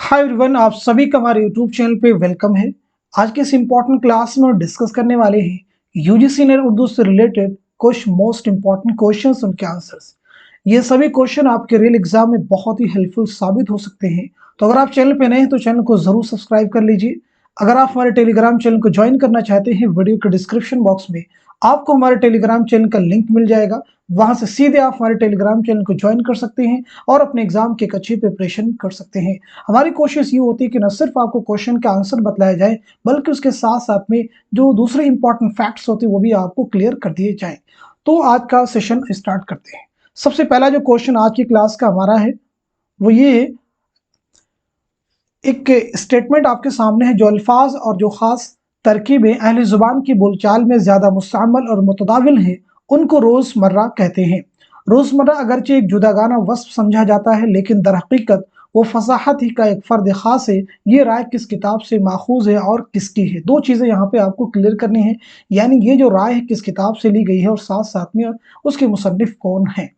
Hi everyone, आप सभी का हमारे यूट्यूब चैनल पे वेलकम है। आज के इस इम्पोर्टेंट क्लास में डिस्कस करने वाले हैं यूजीसी नेट उर्दू से रिलेटेड कुछ मोस्ट इम्पोर्टेंट क्वेश्चंस, उनके आंसर्स। ये सभी क्वेश्चन आपके रियल एग्जाम में बहुत ही हेल्पफुल साबित हो सकते हैं। तो अगर आप चैनल पे नए हैं तो चैनल को जरूर सब्सक्राइब कर लीजिए। अगर आप हमारे टेलीग्राम चैनल को ज्वाइन करना चाहते हैं, वीडियो के डिस्क्रिप्शन बॉक्स में आपको हमारे टेलीग्राम चैनल का लिंक मिल जाएगा। वहां से सीधे आप हमारे टेलीग्राम चैनल को ज्वाइन कर सकते हैं और अपने एग्जाम की एक अच्छी प्रिपरेशन कर सकते हैं। हमारी कोशिश ये होती है कि न सिर्फ आपको क्वेश्चन का आंसर बताया जाए, बल्कि उसके साथ साथ में जो दूसरे इंपॉर्टेंट फैक्ट्स होते हैं वो भी आपको क्लियर कर दिए जाएं। तो आज का सेशन स्टार्ट करते हैं। सबसे पहला जो क्वेश्चन आज की क्लास का हमारा है वो ये है, एक स्टेटमेंट आपके सामने है, जो अल्फाज और जो खास तरकीबें अहले जुबान की बोलचाल में ज्यादा मुस्तअमल और मुतदाविल हैं, उनको रोजमर्रा कहते हैं। रोजमर्रा अगरचे एक जुदागाना वस्फ समझा जाता है, लेकिन दर हकीकत वो फसाहत ही का एक फर्द खास है। ये राय किस किताब से माखूज है और किसकी है? दो चीजें यहाँ पे आपको क्लियर करनी है, यानी ये जो राय है किस किताब से ली गई है और साथ साथ में उसके मुसन्निफ कौन है।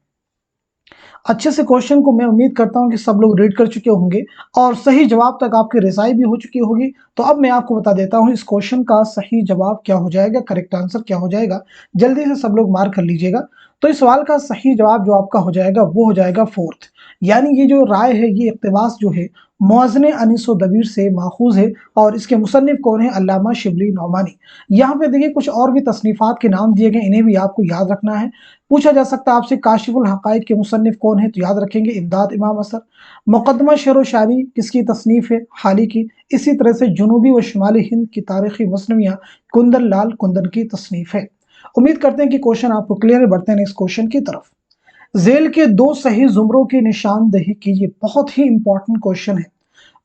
अच्छे से क्वेश्चन को मैं उम्मीद करता हूं कि सब लोग रीड कर चुके होंगे और सही जवाब तक आपकी रिसाई भी हो चुकी होगी। तो अब मैं आपको बता देता हूं इस क्वेश्चन का सही जवाब क्या हो जाएगा, करेक्ट आंसर क्या हो जाएगा। जल्दी से सब लोग मार्क कर लीजिएगा। तो इस सवाल का सही जवाब जो आपका हो जाएगा वो हो जाएगा फोर्थ, यानी ये जो राय है, ये इक़्तिबास जो है मुअज़्ज़िन अनीस व दबीर से माखूज है और इसके मुसन्निफ कौन है? अल्लामा शिबली नौमानी। यहाँ पे देखिए कुछ और भी तसनीफात के नाम दिए गए, इन्हें भी आपको याद रखना है। पूछा जा सकता है आपसे काशिफुल हकाइक के मुसन्निफ कौन है, तो याद रखेंगे इमदाद इमाम असर। मुकदमा शेर व शायरी किसकी तसनीफ है? हाली की। इसी तरह से जुनूबी व शुमाली हिंद की तारीखी मसनवियाँ कुंदन लाल कुंदन की तसनीफ है। उम्मीद करते हैं कि क्वेश्चन आपको क्लियर है। बढ़ते हैं नेक्स्ट क्वेश्चन की तरफ। झेल के दो सही जुमरों की निशानदेही कीजिए। बहुत ही इंपॉर्टेंट क्वेश्चन है।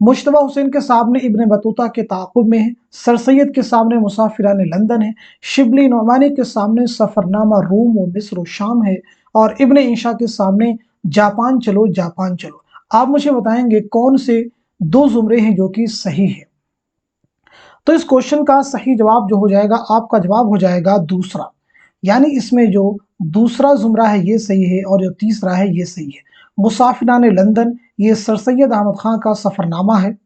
मुश्तबा हुसैन के सामने इब्न बतूता के ताक़ुब में है, सर सैयद के सामने मुसाफिरान लंदन है, शिबली नौमानी के सामने सफरनामा रूम व मिस्र व शाम है, और इब्न इंशा के सामने जापान चलो जापान चलो। आप मुझे बताएंगे कौन से दो जुमरे हैं जो कि सही है। तो इस क्वेश्चन का सही जवाब जो हो जाएगा, आपका जवाब हो जाएगा दूसरा, यानी इसमें जो दूसरा जुमरा है ये सही है और जो तीसरा है ये सही है। मुसाफिरान लंदन ये सर सैयद अहमद खां का सफरनामा है।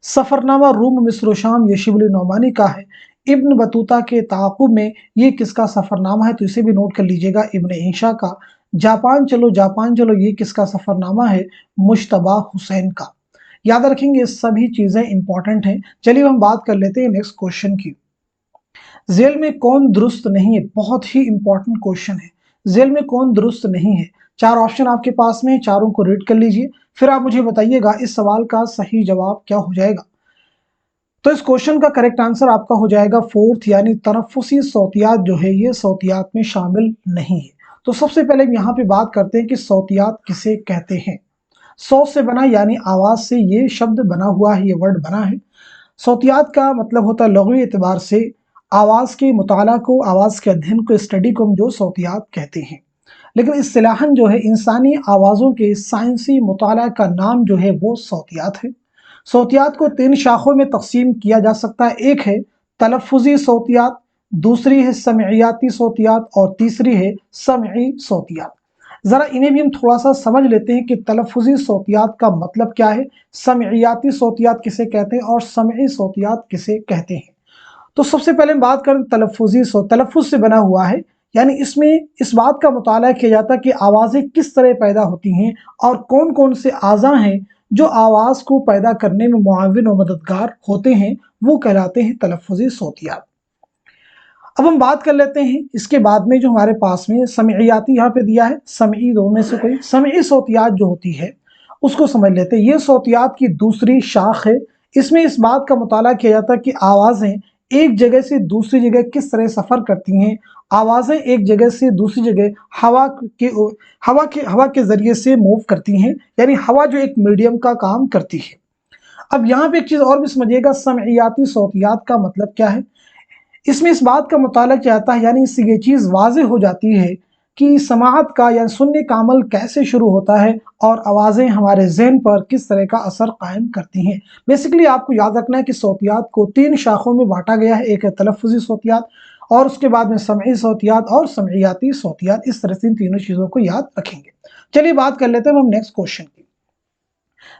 सफरनामा रूम मिस्र शाम ये शिबली नौमानी का है। इब्न बतूता के ताक़ुब में ये किसका सफरनामा है? तो इसे भी नोट कर लीजिएगा, इब्न इंशा का। जापान चलो ये किसका सफरनामा है? मुश्तबा हुसैन का। याद रखेंगे, ये सभी चीजें इंपॉर्टेंट हैं। चलिए हम बात कर लेते हैं नेक्स्ट क्वेश्चन की। जेल में कौन दुरुस्त नहीं है? बहुत ही इंपॉर्टेंट क्वेश्चन है। जेल में कौन दुरुस्त नहीं है? चार ऑप्शन आपके पास में, चारों को रीड कर लीजिए, फिर आप मुझे बताइएगा इस सवाल का सही जवाब क्या हो जाएगा। तो इस क्वेश्चन का करेक्ट आंसर आपका हो जाएगा फोर्थ, यानी तनफ्फुसी सौतियात जो है ये सौतियात में शामिल नहीं है। तो सबसे पहले यहाँ पे बात करते हैं कि सौतियात किसे कहते हैं। सौत से बना यानी आवाज से ये शब्द बना हुआ है, ये वर्ड बना है। सौतियात का मतलब होता है लग़वी एतबार से आवाज के मुताला को, आवाज के अध्ययन को, स्टडी को हम जो सौतियात कहते हैं। लेकिन इस्तिलाहन जो है इंसानी आवाज़ों के साइंसी मुताला का नाम जो है वो सौतियात है। सौतियात को तीन शाखों में तकसीम किया जा सकता है। एक है तलफ़ुज़ी सौतियात, दूसरी है समईयाती सौतियात और तीसरी है समई सौतियात। ज़रा इन्हें भी हम थोड़ा सा समझ लेते हैं कि तलफ़ुज़ी सौतियात का मतलब क्या है, समईयाती सौतियात किसे कहते हैं और समई सौतियात किसे कहते हैं। तो सबसे पहले हम बात करें तलफ़ुज़ से बना हुआ है, यानी इसमें इस बात का मुताला किया जाता है कि आवाज़ें किस तरह पैदा होती हैं और कौन कौन से आज़ा हैं जो आवाज़ को पैदा करने में मुआविन और मददगार होते हैं, वो कहलाते हैं तलफ़ुज़ी सौतियात। अब हम बात कर लेते हैं इसके बाद में जो हमारे पास में समईयाती यहाँ पे दिया है, समई दो में से कोई समई सौतियात जो होती है उसको समझ लेते हैं। ये सौतियात की दूसरी शाख है। इसमें इस बात का मुताला किया जाता है कि आवाज़ें एक जगह से दूसरी जगह किस तरह सफ़र करती हैं। आवाज़ें एक जगह से दूसरी जगह हवा के ज़रिए से मूव करती हैं, यानी हवा जो एक मीडियम का काम करती है। अब यहाँ पे एक चीज़ और भी समझिएगा, समईयाती सौतियात का मतलब क्या है। इसमें इस बात का मुताला किया जाता है, यानी इससे ये चीज़ वाज़ेह हो जाती है कि समाअत का या सुनने का अमल कैसे शुरू होता है और आवाज़ें हमारे ज़हन पर किस तरह का असर कायम करती हैं। बेसिकली आपको याद रखना है कि सौतियात को तीन शाखों में बांटा गया है। एक है तलफ़ुज़ी सौतियात और उसके बाद में समई सौतियात और समईयाती सौतियात। इस तरह से इन तीनों चीज़ों को याद रखेंगे। चलिए बात कर लेते हैं हम नेक्स्ट क्वेश्चन की।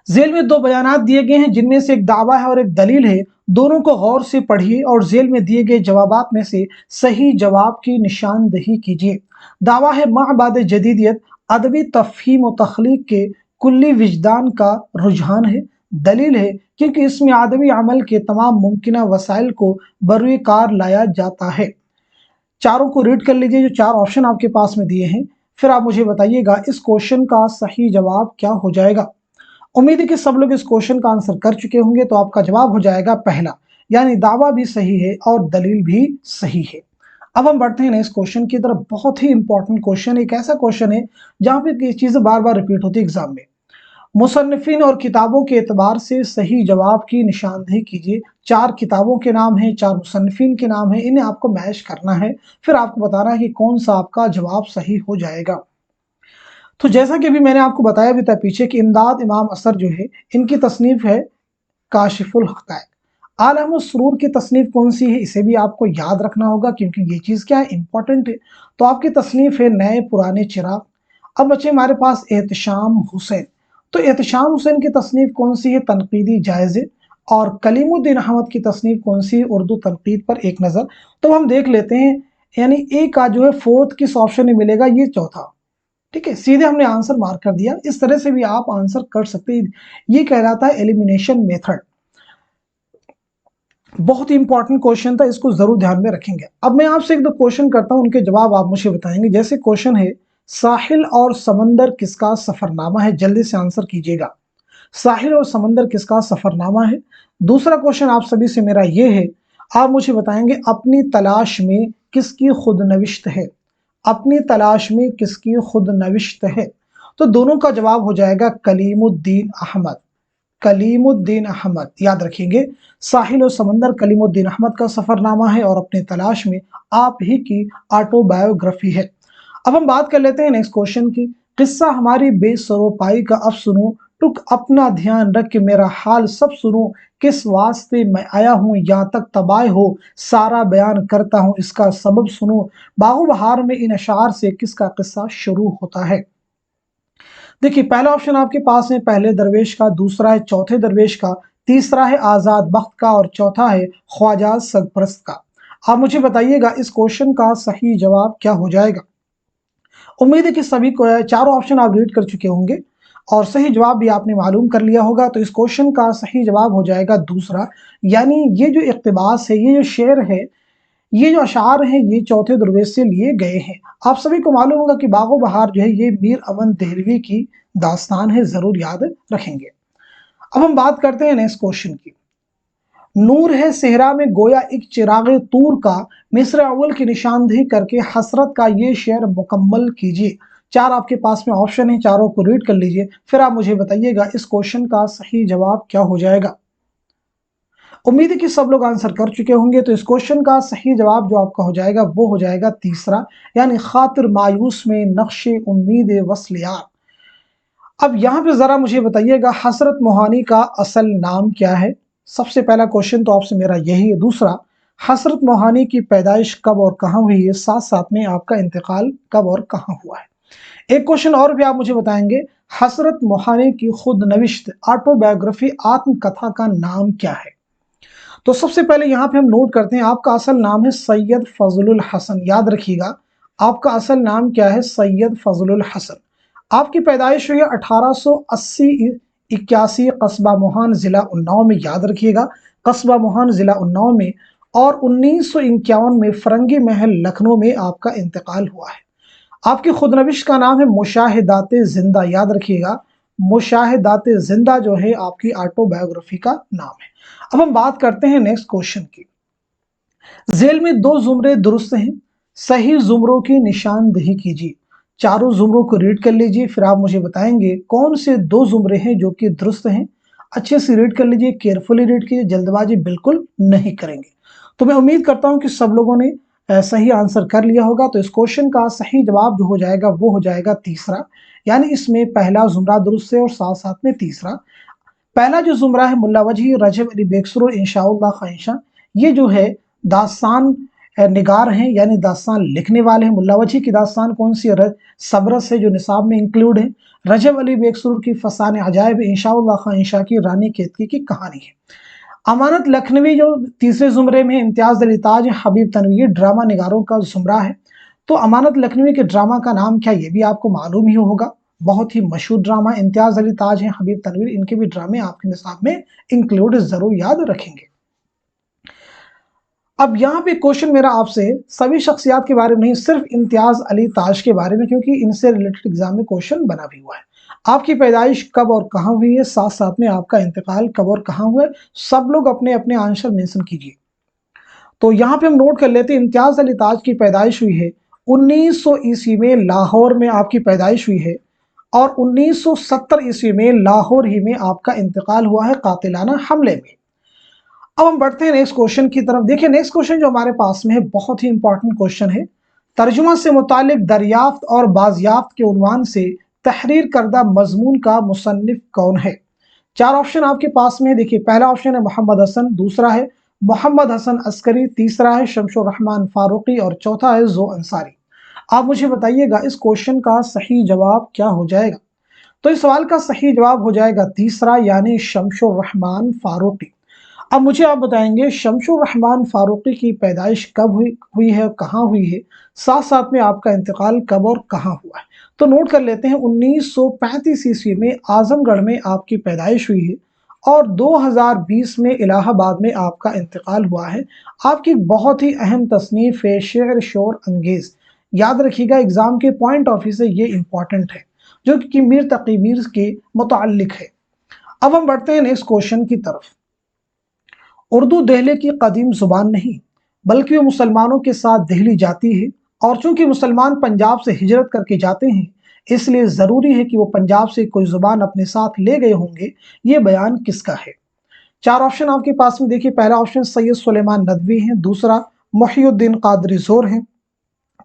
ज़ेल में दो बयानात दिए गए हैं जिनमें से एक दावा है और एक दलील है। दोनों को गौर से पढ़िए और ज़ेल में दिए गए जवाबात में से सही जवाब की निशानदही कीजिए। दावा है माबाद जदीदियत अदबी तफ़हीम और तख्लीक के कुल्ली विजदान का रुझान है। दलील है क्योंकि इसमें अदबी अमल के तमाम मुमकिन वसाइल को बरूए कार लाया जाता है। चारों को रीड कर लीजिए, जो चार ऑप्शन आपके पास में दिए हैं, फिर आप मुझे बताइएगा इस क्वेश्चन का सही जवाब क्या हो जाएगा। उम्मीद है कि सब लोग इस क्वेश्चन का आंसर कर चुके होंगे। तो आपका जवाब हो जाएगा पहला, यानी दावा भी सही है और दलील भी सही है। अब हम बढ़ते हैं इस क्वेश्चन की तरफ। बहुत ही इंपॉर्टेंट क्वेश्चन, एक ऐसा क्वेश्चन है जहां पे चीजें बार बार रिपीट होती है एग्जाम में। मुसन्निफिन और किताबों के एतबार से सही जवाब की निशानदेही कीजिए। चार किताबों के नाम हैं, चार मुसन्निफिन के नाम हैं, इन्हें आपको मैच करना है, फिर आपको बताना है कि कौन सा आपका जवाब सही हो जाएगा। तो जैसा कि अभी मैंने आपको बताया भी था पीछे कि इमदाद इमाम असर जो है, इनकी तसनीफ है काशिफुल हक़ाइक़। आलम सुरूर की तसनीफ कौन सी है, इसे भी आपको याद रखना होगा क्योंकि ये चीज़ क्या है, इंपॉर्टेंट है। तो आपकी तसनीफ है नए पुराने चिराग। अब बचे हमारे पास एहतशाम हुसैन। तो एहतशाम हुसैन की तसनीफ कौन सी है, तनकीदी जायज़े। और कलीमुद्दीन अहमद की तसनीफ कौन सी है, उर्दू तनकीद पर एक नज़र। तो हम देख लेते हैं, यानी ए का जो है फोर्थ किस ऑप्शन में मिलेगा, ये चौथा। ठीक है, सीधे हमने आंसर मार्क कर दिया। इस तरह से भी आप आंसर कर सकते हैं। ये कहलाता है एलिमिनेशन मेथड। बहुत ही इंपॉर्टेंट क्वेश्चन था, इसको जरूर ध्यान में रखेंगे। अब मैं आपसे एक दो क्वेश्चन करता हूं, उनके जवाब आप मुझे बताएंगे। जैसे क्वेश्चन है, साहिल और समंदर किसका सफरनामा है? जल्दी से आंसर कीजिएगा। साहिल और समंदर किसका सफरनामा है? दूसरा क्वेश्चन आप सभी से मेरा ये है, आप मुझे बताएंगे अपनी तलाश में किसकी खुद नविश्त है? अपनी तलाश में किसकी खुद नविश्त है? तो दोनों का जवाब हो जाएगा कलीमुद्दीन अहमद। कलीमुद्दीन अहमद, याद रखेंगे, साहिल और समंदर कलीमुद्दीन अहमद का सफरनामा है और अपनी तलाश में आप ही की ऑटोबायोग्राफी है। अब हम बात कर लेते हैं नेक्स्ट क्वेश्चन की। किस्सा हमारी बेसरोपाई का अब सुनो, टुक अपना ध्यान रख के मेरा हाल सब सुनो, किस वास्ते मैं आया हूँ यहाँ तक तबाह हो, सारा बयान करता हूँ इसका सबब सुनो, बागो बहार में इन अशार से किसका किस्सा शुरू होता है? देखिए, पहला ऑप्शन आपके पास है पहले दरवेश का, दूसरा है चौथे दरवेश का, तीसरा है आजाद बख्त का और चौथा है ख्वाजा सरप्रस्त का। आप मुझे बताइएगा इस क्वेश्चन का सही जवाब क्या हो जाएगा। उम्मीद है कि सभी को चारों ऑप्शन आप रीड कर चुके होंगे और सही जवाब भी आपने मालूम कर लिया होगा। तो इस क्वेश्चन का सही जवाब हो जाएगा दूसरा, यानी ये जो इक़्तिबास है, ये जो शेर है, ये जो अशार हैं, ये चौथे दरवेश से लिए गए हैं। आप सभी को मालूम होगा कि बागो बहार जो है ये मीर अमन देहलवी की दास्तान है, जरूर याद रखेंगे। अब हम बात करते हैं नेक्स्ट क्वेश्चन की। नूर है सेहरा में गोया एक चिरागे तूर का, मिस्र अव्वल की निशानदेही करके हसरत का ये शेर मुकम्मल कीजिए। चार आपके पास में ऑप्शन है, चारों को रीड कर लीजिए, फिर आप मुझे बताइएगा इस क्वेश्चन का सही जवाब क्या हो जाएगा। उम्मीद है कि सब लोग आंसर कर चुके होंगे। तो इस क्वेश्चन का सही जवाब जो आपका हो जाएगा वो हो जाएगा तीसरा, यानी खातिर मायूस में नक्शे उम्मीद वस्ल यार। अब यहाँ पे जरा मुझे बताइएगा हसरत मोहानी का असल नाम क्या है? सबसे पहला क्वेश्चन तो आपसे मेरा यही है। दूसरा, हसरत मोहानी की पैदाइश कब और कहाँ हुई है? साथ साथ में आपका इंतकाल कब और कहाँ हुआ है? एक क्वेश्चन और भी आप मुझे बताएंगे, हसरत मोहानी की खुद नविश्त ऑटोबायोग्राफी आत्मकथा का नाम क्या है? तो सबसे पहले यहाँ पे हम नोट करते हैं, आपका असल नाम है सैयद फजलुल हसन। याद रखिएगा, आपका असल नाम क्या है? सैयद फजलुल हसन। आपकी पैदाइश हुई है 1880-81 कस्बा मोहान जिला उन्नाव में। याद रखिएगा, कस्बा मोहान जिला उन्नाव में। और 1951 में फरंगी महल लखनऊ में आपका इंतकाल हुआ है। आपकी खुदनविश का नाम है मुशाहिदाते जिंदा। याद रखिएगा, मुशाहिदाते जिंदा जो है आपकी ऑटोबायोग्राफी का नाम है। अब हम बात करते हैं नेक्स्ट क्वेश्चन की। जेल में दो जुमरे दुरुस्त हैं, सही जुमरों की निशानदेही कीजिए। चारों जुमरों को रीड कर लीजिए, फिर आप मुझे बताएंगे कौन से दो जुमरे हैं जो कि दुरुस्त हैं। अच्छे से रीड कर लीजिए, केयरफुली रीड कीजिए, जल्दबाजी बिल्कुल नहीं करेंगे। तो मैं उम्मीद करता हूं कि सब लोगों ने सही आंसर कर लिया होगा। तो इस क्वेश्चन का सही जवाब जो हो जाएगा वो हो जाएगा तीसरा, यानी इसमें पहला जुमरा दुरुस्त है और साथ साथ में तीसरा। पहला जो जुमरा है मुल्ला वजही रजब अली बेकसुर इंशाअल्लाह ख्वाहिशा, ये जो है दास्तान निगार हैं यानी दास्तान लिखने वाले हैं। मुल्ला वजी की दास्तान कौन सी है? सबरस है जो निसाब में इंक्लूड है। रजब अली बेग सुरूर की फसाने अजायब, इंशाउल्लाह खां इंशा की रानी केतकी की कहानी है। अमानत लखनवी जो तीसरे जुमरे में, इम्तियाज अली ताज, हबीब तनवीर, ये ड्रामा निगारों का जुमरा है। तो अमानत लखनवी के ड्रामा का नाम क्या, ये भी आपको मालूम ही होगा। बहुत ही मशहूर ड्रामा। इम्तियाज अली ताज हैं, हबीब तनवीर, इनके भी ड्रामे आपके निसाब में इंक्लूड, जरूर याद रखेंगे। अब यहाँ पे क्वेश्चन मेरा आपसे सभी शख्सियात के बारे में नहीं, सिर्फ इम्तियाज अली ताज के बारे में, क्योंकि इनसे रिलेटेड एग्जाम में क्वेश्चन बना भी हुआ है। आपकी पैदाइश कब और कहाँ हुई है, साथ साथ में आपका इंतकाल कब और कहाँ हुआ है, सब लोग अपने अपने आंसर मेंशन कीजिए। तो यहाँ पे हम नोट कर लेते हैं, इम्तियाज अली ताज की पैदाइश हुई है 1900 ईस्वी में लाहौर में आपकी पैदाइश हुई है, और 1970 ईस्वी में लाहौर ही में आपका इंतकाल हुआ है कातिलाना हमले में। अब हम बढ़ते हैं नेक्स्ट क्वेश्चन की तरफ। देखिए नेक्स्ट क्वेश्चन जो हमारे पास में है, बहुत ही इंपॉर्टेंट क्वेश्चन है। तर्जुमा से मुतालिक दरियाफ्त और बाजियाफ्त के उन्वान से तहरीर करदा मजमून का मुसन्निफ कौन है? चार ऑप्शन आपके पास में है। देखिए पहला ऑप्शन है मोहम्मद हसन, दूसरा है मोहम्मद हसन अस्करी, तीसरा है शमशुर रहमान फारूकी, और चौथा है जो अंसारी। आप मुझे बताइएगा इस क्वेश्चन का सही जवाब क्या हो जाएगा? तो इस सवाल का सही जवाब हो जाएगा तीसरा, यानी शमशुर रहमान फारूकी। अब मुझे आप बताएंगे शमशुर रहमान फारूकी की पैदाइश कब हुई है, कहाँ हुई है, साथ साथ में आपका इंतकाल कब और कहाँ हुआ है। तो नोट कर लेते हैं, 1935 ईस्वी में आजमगढ़ में आपकी पैदाइश हुई है, और 2020 में इलाहाबाद में आपका इंतकाल हुआ है। आपकी बहुत ही अहम तसनीफ है शेर शोर अंगेज। याद रखिएगा एग्जाम के पॉइंट ऑफ व्यू से ये इंपॉर्टेंट है, जो कि मीर तकी मीर के मुताल्लिक है। अब हम बढ़ते हैं नेक्स्ट क्वेश्चन की तरफ। उर्दू दहले की कदीम जुबान नहीं, बल्कि वो मुसलमानों के साथ दहली जाती है, और चूंकि मुसलमान पंजाब से हिजरत करके जाते हैं, इसलिए ज़रूरी है कि वो पंजाब से कोई ज़ुबान अपने साथ ले गए होंगे। ये बयान किसका है? चार ऑप्शन आपके पास में। देखिए पहला ऑप्शन सैयद सुलेमान नदवी हैं, दूसरा मुहियुद्दीन कादरी जोर हैं,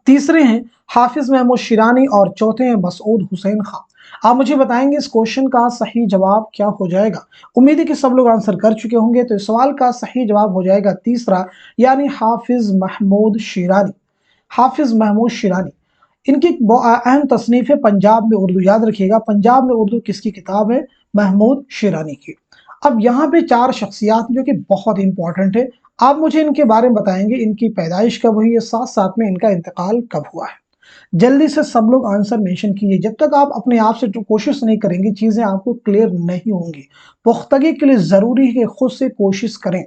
तीसरे हैं हाफिज महमूद शिरानी, और चौथे हैं मसूद हुसैन खां। आप मुझे बताएंगे इस क्वेश्चन का सही जवाब क्या हो जाएगा? उम्मीद है कि सब लोग आंसर कर चुके होंगे। तो इस सवाल का सही जवाब हो जाएगा तीसरा, यानी हाफिज महमूद शिरानी। हाफिज महमूद शिरानी, इनकी अहम तसनीफ है पंजाब में उर्दू। याद रखिएगा पंजाब में उर्दू किसकी किताब है? महमूद शिरानी की। अब यहाँ पे चार शख्सियात जो कि बहुत इंपॉर्टेंट है, आप मुझे इनके बारे में बताएंगे, इनकी पैदाइश कब हुई है, साथ साथ में इनका इंतकाल कब हुआ है। जल्दी से सब लोग आंसर मेंशन कीजिए। जब तक आप अपने आप से कोशिश नहीं करेंगे, चीजें आपको क्लियर नहीं होंगी। पुख्तगी के लिए जरूरी है कि खुद से कोशिश करें,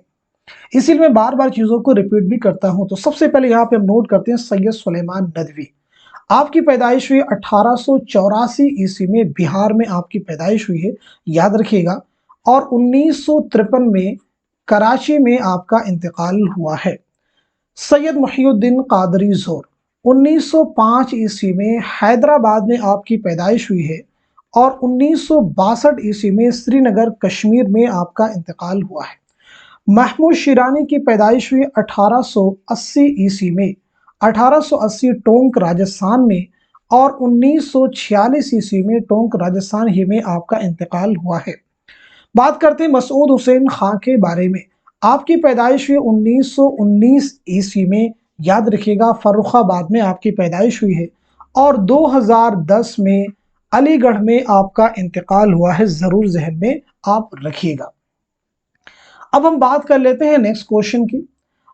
इसीलिए मैं बार बार चीजों को रिपीट भी करता हूं। तो सबसे पहले यहाँ पे हम नोट करते हैं सैयद सुलेमान नदवी। आपकी पैदाइश हुई 1884 ईस्वी में, बिहार में आपकी पैदाइश हुई है, याद रखिएगा। और 1953 में कराची में आपका इंतकाल हुआ है। सैयद मुहियुद्दीन कादरी जोर, 1905 ईस्वी में हैदराबाद में आपकी पैदाइश हुई है, और 1962 ईस्वी में श्रीनगर कश्मीर में आपका इंतकाल हुआ है। महमूद शिरानी की पैदाइश हुई 1880 ईस्वी में, 1880 टोंक राजस्थान में, और 1946 ईस्वी में टोंक राजस्थान ही में आपका इंतकाल हुआ है। बात करते हैं मसूद हुसैन खां के बारे में। आपकी पैदाइश हुई 1919 ईस्वी में, याद रखिएगा फर्रुखाबाद में आपकी पैदाइश हुई है, और 2010 में अलीगढ़ में आपका इंतकाल हुआ है, जरूर जहन में आप रखिएगा। अब हम बात कर लेते हैं नेक्स्ट क्वेश्चन की।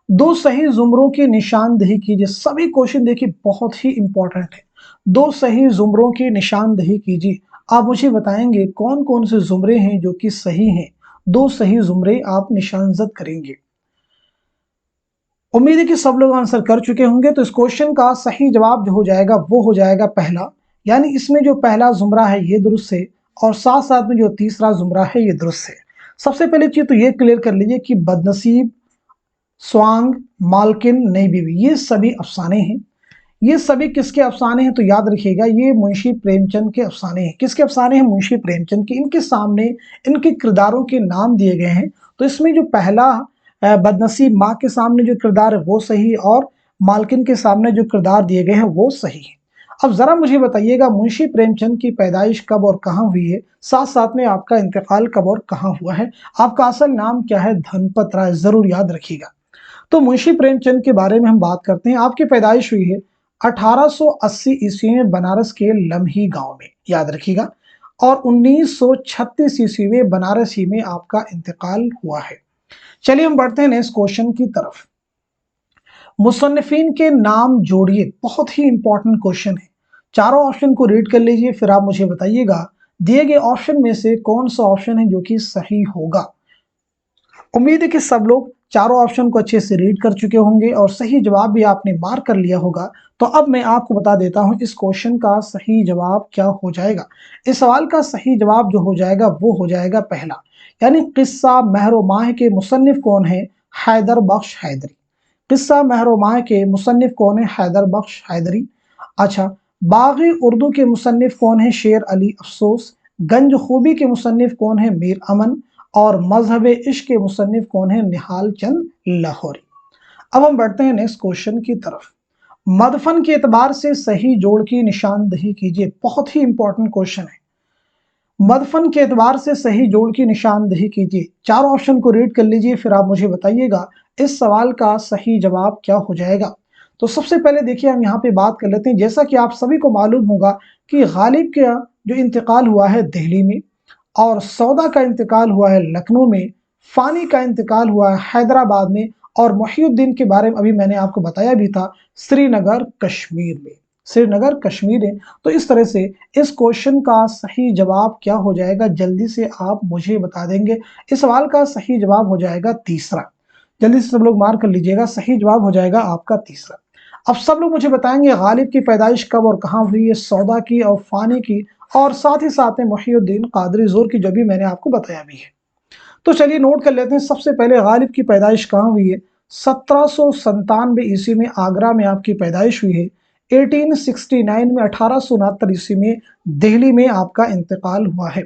दो सही जुमरों की निशानदेही कीजिए। सभी क्वेश्चन देखिए बहुत ही इंपॉर्टेंट है। दो सही जुमरों की निशानदेही कीजिए। आप मुझे बताएंगे कौन कौन से जुमरे हैं जो कि सही हैं। दो सही जुमरे आप निशानजद करेंगे। उम्मीद है कि सब लोग आंसर कर चुके होंगे। तो इस क्वेश्चन का सही जवाब जो हो जाएगा वो हो जाएगा पहला, यानी इसमें जो पहला जुमरा है ये दुरुस्त है, और साथ साथ में जो तीसरा जुमरा है ये दुरुस्त है। सबसे पहले चीज तो ये क्लियर कर लीजिए कि बदनसीब, स्वांग, मालकिन, नई बीवी, ये सभी अफसाने हैं। ये सभी किसके अफसाने हैं? तो याद रखिएगा ये मुंशी प्रेमचंद के अफसाने हैं। किसके अफसाने हैं? मुंशी प्रेमचंद के। इनके सामने इनके किरदारों के नाम दिए गए हैं। तो इसमें जो पहला बदनसीब माँ के सामने जो किरदार है वो सही, और मालकिन के सामने जो किरदार दिए गए हैं वो सही है। अब जरा मुझे बताइएगा मुंशी प्रेमचंद की पैदाइश कब और कहाँ हुई है, साथ साथ में आपका इंतकाल कब और कहाँ हुआ है। आपका असल नाम क्या है? धनपत राय, जरूर याद रखिएगा। तो मुंशी प्रेमचंद के बारे में हम बात करते हैं। आपकी पैदाइश हुई है 1880 ईस्वी में बनारस के लम्ही गांव में, याद रखिएगा, और 1936 ईस्वी में बनारस ही में आपका इंतकाल हुआ है। चलिए हम बढ़ते हैं नेक्स्ट क्वेश्चन की तरफ। मुसन्निफीन के नाम जोड़िए, बहुत ही इंपॉर्टेंट क्वेश्चन है। चारों ऑप्शन को रीड कर लीजिए, फिर आप मुझे बताइएगा दिए गए ऑप्शन में से कौन सा ऑप्शन है जो कि सही होगा। उम्मीद है कि सब लोग चारों ऑप्शन को अच्छे से रीड कर चुके होंगे और सही जवाब भी आपने मार्क कर लिया होगा। तो अब मैं आपको बता देता हूं इस क्वेश्चन का सही जवाब क्या हो जाएगा। इस सवाल का सही जवाब जो हो जाएगा वो हो जाएगा पहला, यानी किस्सा महर-ओ-माह के मुसन्निफ कौन है? हैदर बख्श हैदरी। किस्सा महर-ओ-माह के मुसन्निफ कौन है? हैदर बख्श हैदरी। अच्छा, बाग़ी उर्दू के मुसन्निफ कौन है? शेर अली अफसोस। गंज खूबी के मुसन्निफ कौन है? मीर अमन। और मजहब इश्क के मुसन्निफ कौन है? निहाल चंद लाहौरी। अब हम बढ़ते हैं नेक्स्ट क्वेश्चन की तरफ। मदफन के एतबार से सही जोड़ की निशानदही कीजिए, बहुत ही इंपॉर्टेंट क्वेश्चन है। मदफन के एतबार से सही जोड़ की निशानदही कीजिए। चार ऑप्शन को रीड कर लीजिए, फिर आप मुझे बताइएगा इस सवाल का सही जवाब क्या हो जाएगा। तो सबसे पहले देखिए हम यहाँ पे बात कर लेते हैं। जैसा कि आप सभी को मालूम होगा कि गालिब का जो इंतकाल हुआ है दिल्ली में, और सौदा का इंतकाल हुआ है लखनऊ में, फानी का इंतकाल हुआ है हैदराबाद में, और मुहियुद्दीन के बारे में अभी मैंने आपको बताया भी था श्रीनगर कश्मीर में। श्रीनगर कश्मीर है। तो इस तरह से इस क्वेश्चन का सही जवाब क्या हो जाएगा, जल्दी से आप मुझे बता देंगे। इस सवाल का सही जवाब हो जाएगा तीसरा। जल्दी से सब लोग मार्क कर लीजिएगा, सही जवाब हो जाएगा आपका तीसरा। अब सब लोग मुझे बताएंगे गालिब की पैदाइश कब और कहाँ हुई है, सौदा की और फानी की, और साथ ही साथ में मुहियुद्दीन कादरी ज़ोर की, जो भी मैंने आपको बताया भी है। तो चलिए नोट कर लेते हैं। सबसे पहले गालिब की पैदाइश कहाँ हुई है? 1797 ईस्वी में आगरा में आपकी पैदाइश हुई है। 1869 में 1869 ईस्वी में दिल्ली में आपका इंतकाल हुआ है।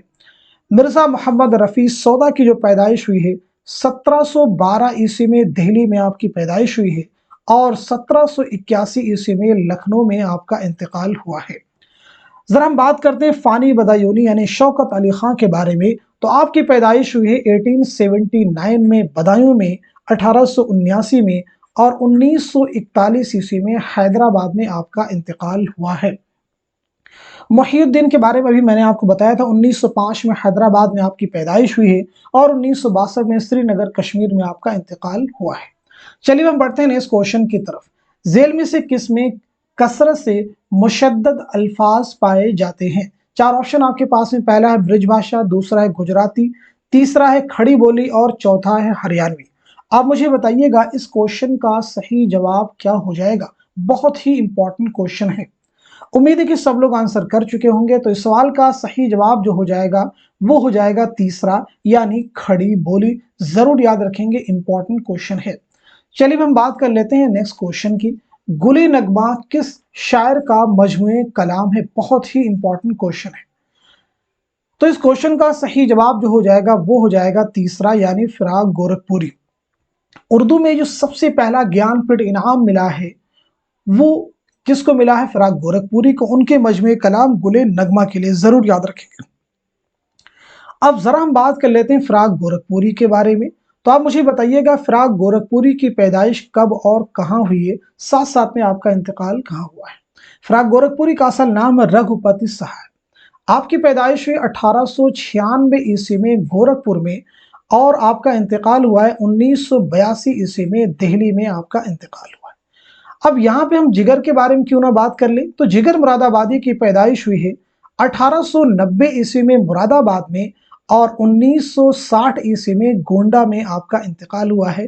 मिर्जा मोहम्मद रफ़ी सौदा की जो पैदाइश हुई है 1712 ईस्वी में दिल्ली में आपकी पैदाइश हुई है, और 1781 ईस्वी में लखनऊ में आपका इंतकाल हुआ है। जरा हम बात करते हैं फानी बदायूनी यानी शौकत अली खां के बारे में। तो आपकी पैदाइश हुई है 1879 में बदायूं में, 1879 में, और 1941 ईस्वी में हैदराबाद में आपका इंतकाल हुआ है। मुहियुद्दीन के बारे में भी मैंने आपको बताया था, 1905 में हैदराबाद में आपकी पैदाइश हुई है, और 1962 में श्रीनगर कश्मीर में आपका इंतकाल हुआ है। चलिए हम बढ़ते हैं नेक्स्ट क्वेश्चन की तरफ। झेल में से किस में कसरत से मुशद्दद अल्फाज पाए जाते हैं? चार ऑप्शन आपके पास में, पहला है ब्रिजभाषा, दूसरा है गुजराती, तीसरा है खड़ी बोली, और चौथा है हरियाणवी। आप मुझे बताइएगा इस क्वेश्चन का सही जवाब क्या हो जाएगा। बहुत ही इंपॉर्टेंट क्वेश्चन है। उम्मीद है कि सब लोग आंसर कर चुके होंगे। तो इस सवाल का सही जवाब जो हो जाएगा वो हो जाएगा तीसरा, यानी खड़ी बोली। जरूर याद रखेंगे, इंपॉर्टेंट क्वेश्चन है। चलिए हम बात कर लेते हैं नेक्स्ट क्वेश्चन की। गुले नगमा किस शायर का मजमूए कलाम है? बहुत ही इंपॉर्टेंट क्वेश्चन है। तो इस क्वेश्चन का सही जवाब जो हो जाएगा वो हो जाएगा तीसरा, यानी फिराक गोरखपुरी। उर्दू में जो सबसे पहला ज्ञानपीठ इनाम मिला है वो किसको मिला है? फिराक गोरखपुरी को, उनके मजमूए कलाम गुले नगमा के लिए। जरूर याद रखेंगे। अब जरा हम बात कर लेते हैं फिराक गोरखपुरी के बारे में। तो आप मुझे बताइएगा फिराक गोरखपुरी की पैदाइश कब और कहाँ हुई है, साथ साथ में आपका इंतकाल कहाँ हुआ है। फिराक गोरखपुरी का असल नाम है रघुपति साहब। आपकी पैदाइश हुई 1896 ईस्वी में गोरखपुर में, और आपका इंतकाल हुआ है 1982 ईस्वी में दिल्ली में आपका इंतकाल हुआ है। अब यहाँ पे हम जिगर के बारे में क्यों ना बात कर लें। तो जिगर मुरादाबादी की पैदाइश हुई है 1890 ईस्वी में मुरादाबाद में, और 1960 ईस्वी में गोंडा में आपका इंतकाल हुआ है।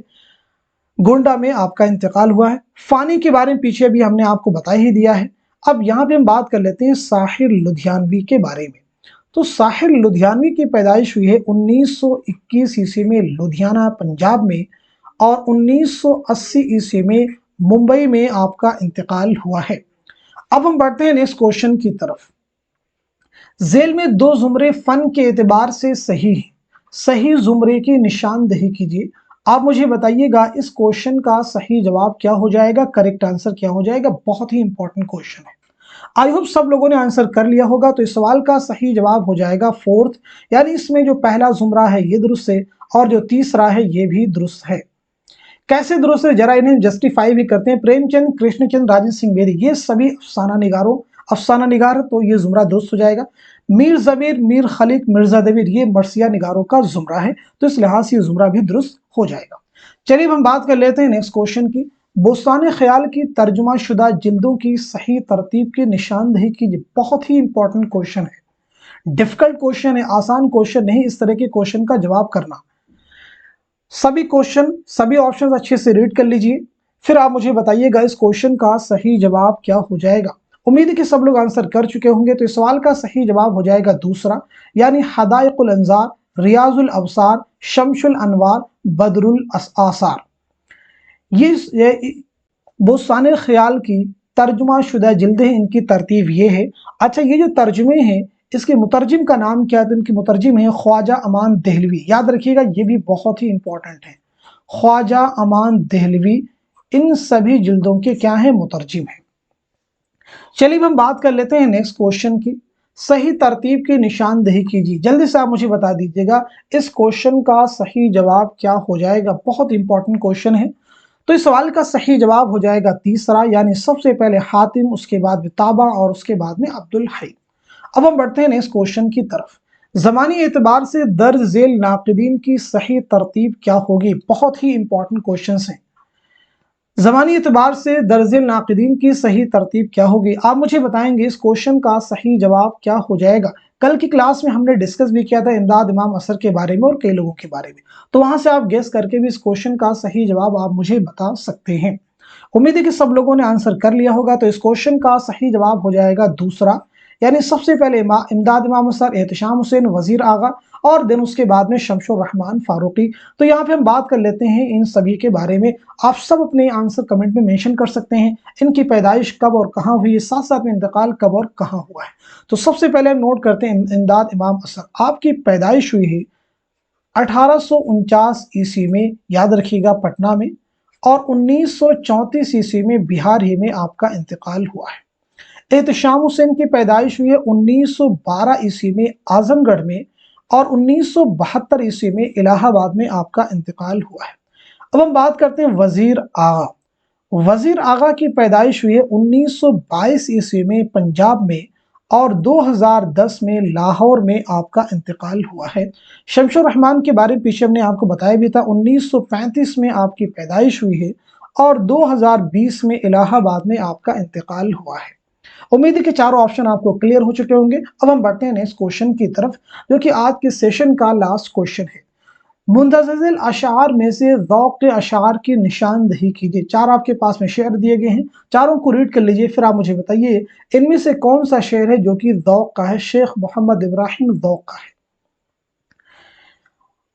गोंडा में आपका इंतकाल हुआ है। फानी के बारे में पीछे भी हमने आपको बता ही दिया है। अब यहाँ पे हम बात कर लेते हैं साहिर लुधियानवी के बारे में। तो साहिर लुधियानवी की पैदाइश हुई है 1921 ईस्वी में लुधियाना पंजाब में, और 1980 ईस्वी में मुंबई में आपका इंतकाल हुआ है। अब हम बढ़ते हैं नेक्स्ट क्वेश्चन की तरफ। झेल में दो जुमरे फन के एतबार से सही है, सही जुमरे की निशानदही कीजिए। आप मुझे बताइएगा इस क्वेश्चन का सही जवाब क्या हो जाएगा, करेक्ट आंसर क्या हो जाएगा। बहुत ही इंपॉर्टेंट क्वेश्चन है। आई होप सब लोगों ने आंसर कर लिया होगा। तो इस सवाल का सही जवाब हो जाएगा फोर्थ, यानी इसमें जो पहला जुमरा है ये दुरुस्त है, और जो तीसरा है ये भी दुरुस्त है। कैसे दुरुस्त है, जरा इन्हें जस्टिफाई भी करते हैं। प्रेमचंद, कृष्णचंद, राजेंद्र सिंह बेदी, ये सभी अफसाना निगार, तो ये जुमरा दुरुस्त हो जाएगा। मीर जमीर, मीर खलीक, मिर्जा दबीर, ये मरसिया निगारों का जुमरा है, तो इस लिहाज से ये जुमरा भी दुरुस्त हो जाएगा। चलिए हम बात कर लेते हैं नेक्स्ट क्वेश्चन की। बोस्तान ख्याल की तर्जुमा शुदा जिल्दों की सही तरतीब की निशानदही कीजिए। बहुत ही इंपॉर्टेंट क्वेश्चन है, डिफिकल्ट क्वेश्चन है, आसान क्वेश्चन नहीं। इस तरह के क्वेश्चन का जवाब करना, सभी ऑप्शन अच्छे से रीड कर लीजिए, फिर आप मुझे बताइएगा इस क्वेश्चन का सही जवाब क्या हो जाएगा। उम्मीद है कि सब लोग आंसर कर चुके होंगे। तो इस सवाल का सही जवाब हो जाएगा दूसरा, यानी हदाइकुल अंजार, रियाजुल अवसार, शमशुल अनवार, बदरुल आसार। ये बोस्तान ख्याल की तर्जुमा शुदा जिल्दें, इनकी तरतीब ये है। अच्छा, ये जो तर्जुमे हैं इसके मुतरजिम का नाम क्या है? तो इनके मुतरजिम है ख्वाजा अमान देहलवी। याद रखिएगा, ये भी बहुत ही इंपॉर्टेंट है। ख्वाजा अमान देहलवी इन सभी जिल्दों के क्या है? मुतरजिम है। चलिए हम बात कर लेते हैं नेक्स्ट क्वेश्चन की। सही तरतीब की निशानदही कीजिए। जल्दी से आप मुझे बता दीजिएगा इस क्वेश्चन का सही जवाब क्या हो जाएगा। बहुत इंपॉर्टेंट क्वेश्चन है। तो इस सवाल का सही जवाब हो जाएगा तीसरा, यानी सबसे पहले हातिम, उसके बाद बिताबा और उसके बाद में अब्दुल हई। अब हम बढ़ते हैं नेक्स्ट क्वेश्चन की तरफ। ज़मानी एतबार से दर्ज झेल नाक़िदीन की सही तरतीब क्या होगी? बहुत ही इंपॉर्टेंट क्वेश्चन हैं। ज़मानी एतबार से दर्ज झेल नाक़िदीन की सही तरतीब क्या होगी? आप मुझे बताएंगे इस क्वेश्चन का सही जवाब क्या हो जाएगा। कल की क्लास में हमने डिस्कस भी किया था इमदाद इमाम असर के बारे में और कई लोगों के बारे में, तो वहां से आप गेस करके भी इस क्वेश्चन का सही जवाब आप मुझे बता सकते हैं। उम्मीद है कि सब लोगों ने आंसर कर लिया होगा। तो इस क्वेश्चन का सही जवाब हो जाएगा दूसरा, यानी सबसे पहले इमदाद इमाम असर, एहतशाम हुसैन, वजीर आगा और देन उसके बाद में शमशुर रहमान फारूकी। तो यहाँ पे हम बात कर लेते हैं इन सभी के बारे में। आप सब अपने आंसर कमेंट में मेंशन कर सकते हैं। इनकी पैदाइश कब और कहाँ हुई है, साथ साथ में इंतकाल कब और कहाँ हुआ है। तो सबसे पहले हम नोट करते हैं इमदाद इमाम असर। आपकी पैदाइश हुई है 1849 ईस्वी में, याद रखिएगा, पटना में, और 1934 ईस्वी में बिहार ही में आपका इंतकाल हुआ है। एहतशाम हुसैन की पैदाइश हुई है 1912 ईस्वी में आजमगढ़ में, और 1972 ईस्वी में इलाहाबाद में आपका इंतकाल हुआ है। अब हम बात करते हैं वजीर आगा। वजीर आगा की पैदाइश हुई है 1922 ईस्वी में पंजाब में, और 2010 में लाहौर में आपका इंतकाल हुआ है। शमशुर रहमान के बारे में पीछे हमने आपको बताया भी था, 1935 में आपकी पैदाइश हुई है और 2020 में इलाहाबाद में आपका इंतकाल हुआ है। उम्मीद है कि चारों ऑप्शन आपको क्लियर हो चुके होंगे। अब हम बढ़ते हैं नेक्स्ट क्वेश्चन की तरफ, जो कि आज के सेशन का लास्ट क्वेश्चन है। मुंतज़िल अशार में से ज़ौक़ के अशार की निशानदही कीजिए। चार आपके पास में शेर दिए गए हैं, चारों को रीड कर लीजिए, फिर आप मुझे बताइए इनमें से कौन सा शेर है जो कि ज़ौक़ का है, शेख मोहम्मद इब्राहिम ज़ौक़ का है।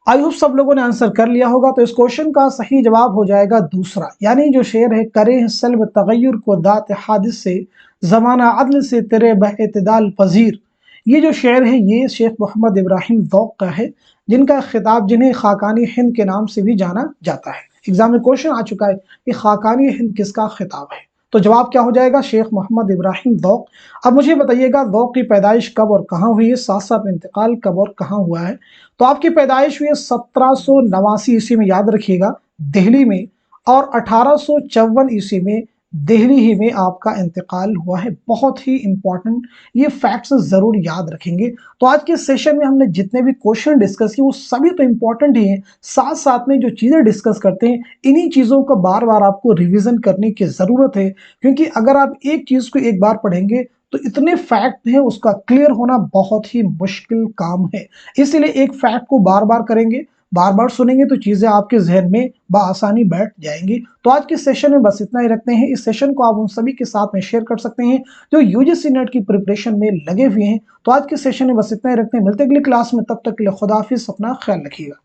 आई होप सब लोगों ने आंसर कर लिया होगा। तो इस क्वेश्चन का सही जवाब हो जाएगा दूसरा, यानी जो शेर है, करे सल्ब तगय्युर को दात हादिस से, ज़माना अदल से तेरे बएतदाल पजीर। ये जो शेर है ये शेख मोहम्मद इब्राहिम ज़ौक़ का है, जिनका खिताब, जिन्हें खाकानी हिंद के नाम से भी जाना जाता है। एग्जाम में क्वेश्चन आ चुका है कि खाकानी हिंद किसका खिताब है। तो जवाब क्या हो जाएगा? शेख मोहम्मद इब्राहिम ज़ौक़। अब मुझे बताइएगा ज़ौक़ की पैदाइश कब और कहाँ हुई है, साथ साथ में इंतकाल कब और कहाँ हुआ है। तो आपकी पैदाइश हुई है 1789 ईस्वी में, याद रखिएगा, दिल्ली में, और 1854 ईस्वी में दिल्ली ही में आपका इंतकाल हुआ है। बहुत ही इंपॉर्टेंट ये फैक्ट्स जरूर याद रखेंगे। तो आज के सेशन में हमने जितने भी क्वेश्चन डिस्कस किए वो सभी तो इंपॉर्टेंट ही हैं, साथ साथ में जो चीज़ें डिस्कस करते हैं इन्हीं चीज़ों को बार बार आपको रिवीजन करने की ज़रूरत है, क्योंकि अगर आप एक चीज़ को एक बार पढ़ेंगे तो इतने फैक्ट हैं, उसका क्लियर होना बहुत ही मुश्किल काम है। इसलिए एक फैक्ट को बार बार करेंगे, बार बार सुनेंगे तो चीज़ें आपके जहन में बआसानी बैठ जाएंगी। तो आज के सेशन में बस इतना ही रखते हैं। इस सेशन को आप उन सभी के साथ में शेयर कर सकते हैं जो यूजीसी नेट की प्रिपरेशन में लगे हुए हैं। तो आज के सेशन में बस इतना ही रखते हैं, मिलते अगली क्लास में, तब तक के लिए खुदा हाफिज़, अपना ख्याल रखिएगा।